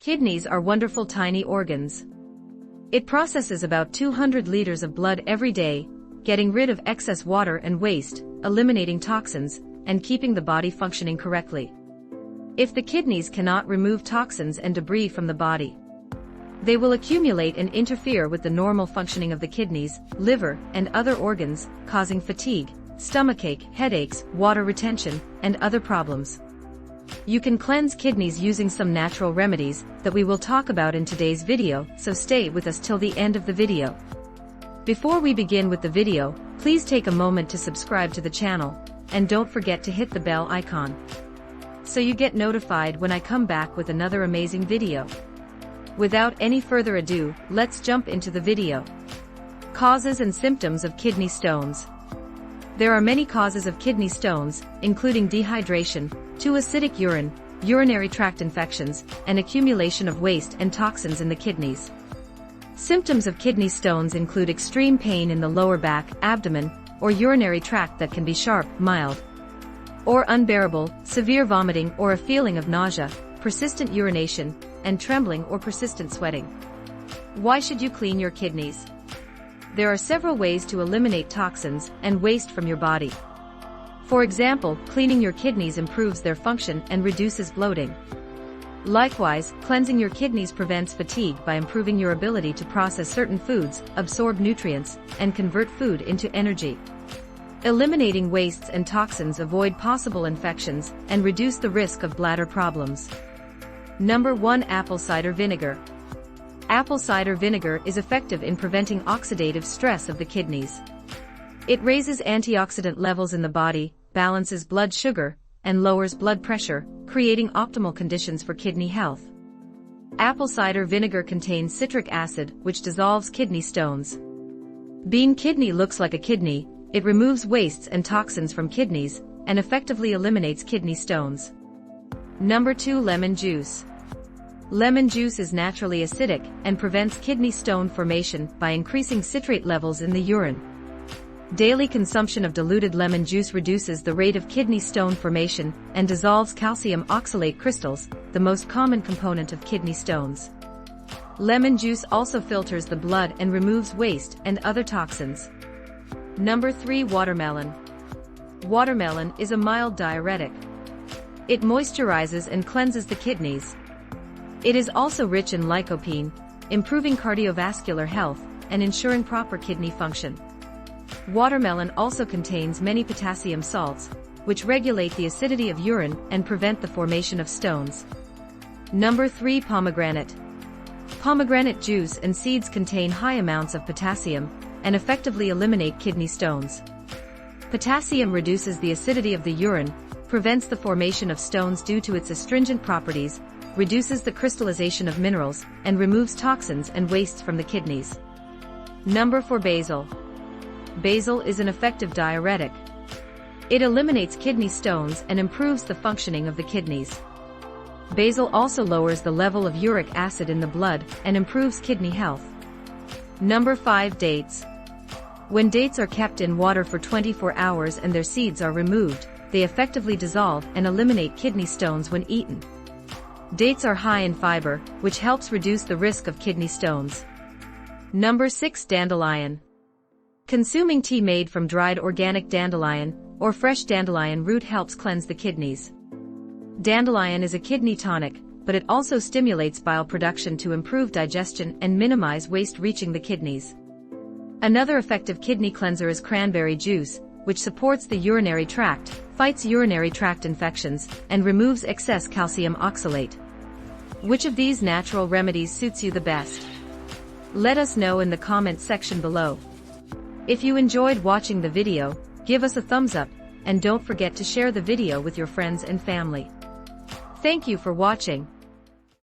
Kidneys are wonderful tiny organs. It processes about 200 liters of blood every day, getting rid of excess water and waste, eliminating toxins, and keeping the body functioning correctly. If the kidneys cannot remove toxins and debris from the body, they will accumulate and interfere with the normal functioning of the kidneys, liver, and other organs, causing fatigue, stomachache, headaches, water retention, and other problems. You can cleanse kidneys using some natural remedies that we will talk about in today's video, so stay with us till the end of the video. Before we begin with the video, please take a moment to subscribe to the channel, and don't forget to hit the bell icon, so you get notified when I come back with another amazing video. Without any further ado, let's jump into the video. Causes and symptoms of kidney stones. There are many causes of kidney stones, including dehydration, too acidic urine, urinary tract infections, and accumulation of waste and toxins in the kidneys. Symptoms of kidney stones include extreme pain in the lower back, abdomen, or urinary tract that can be sharp, mild, or unbearable, severe vomiting or a feeling of nausea, persistent urination, and trembling or persistent sweating. Why should you clean your kidneys? There are several ways to eliminate toxins and waste from your body. For example, cleaning your kidneys improves their function and reduces bloating. Likewise, cleansing your kidneys prevents fatigue by improving your ability to process certain foods, absorb nutrients, and convert food into energy. Eliminating wastes and toxins avoid possible infections and reduce the risk of bladder problems. Number 1. Apple cider vinegar. Apple cider vinegar is effective in preventing oxidative stress of the kidneys. It raises antioxidant levels in the body, balances blood sugar, and lowers blood pressure, creating optimal conditions for kidney health. Apple cider vinegar contains citric acid, which dissolves kidney stones. Being kidney looks like a kidney, it removes wastes and toxins from kidneys, and effectively eliminates kidney stones. Number 2. Lemon juice. Lemon juice is naturally acidic and prevents kidney stone formation by increasing citrate levels in the urine. Daily consumption of diluted lemon juice reduces the rate of kidney stone formation and dissolves calcium oxalate crystals, the most common component of kidney stones. Lemon juice also filters the blood and removes waste and other toxins. Number 3. Watermelon. Watermelon is a mild diuretic. It moisturizes and cleanses the kidneys. It is also rich in lycopene, improving cardiovascular health and ensuring proper kidney function. Watermelon also contains many potassium salts, which regulate the acidity of urine and prevent the formation of stones. Number 3. Pomegranate. Pomegranate juice and seeds contain high amounts of potassium and effectively eliminate kidney stones. Potassium reduces the acidity of the urine, prevents the formation of stones due to its astringent properties, reduces the crystallization of minerals, and removes toxins and wastes from the kidneys. Number 4. Basil. Basil is an effective diuretic. It eliminates kidney stones and improves the functioning of the kidneys. Basil also lowers the level of uric acid in the blood and improves kidney health. Number 5. Dates. When dates are kept in water for 24 hours and their seeds are removed, they effectively dissolve and eliminate kidney stones when eaten. Dates are high in fiber, which helps reduce the risk of kidney stones. Number 6. Dandelion. Consuming tea made from dried organic dandelion or fresh dandelion root helps cleanse the kidneys. Dandelion is a kidney tonic, but it also stimulates bile production to improve digestion and minimize waste reaching the kidneys. Another effective kidney cleanser is cranberry juice, which supports the urinary tract, fights urinary tract infections, and removes excess calcium oxalate. Which of these natural remedies suits you the best? Let us know in the comment section below. If you enjoyed watching the video, give us a thumbs up, and don't forget to share the video with your friends and family. Thank you for watching.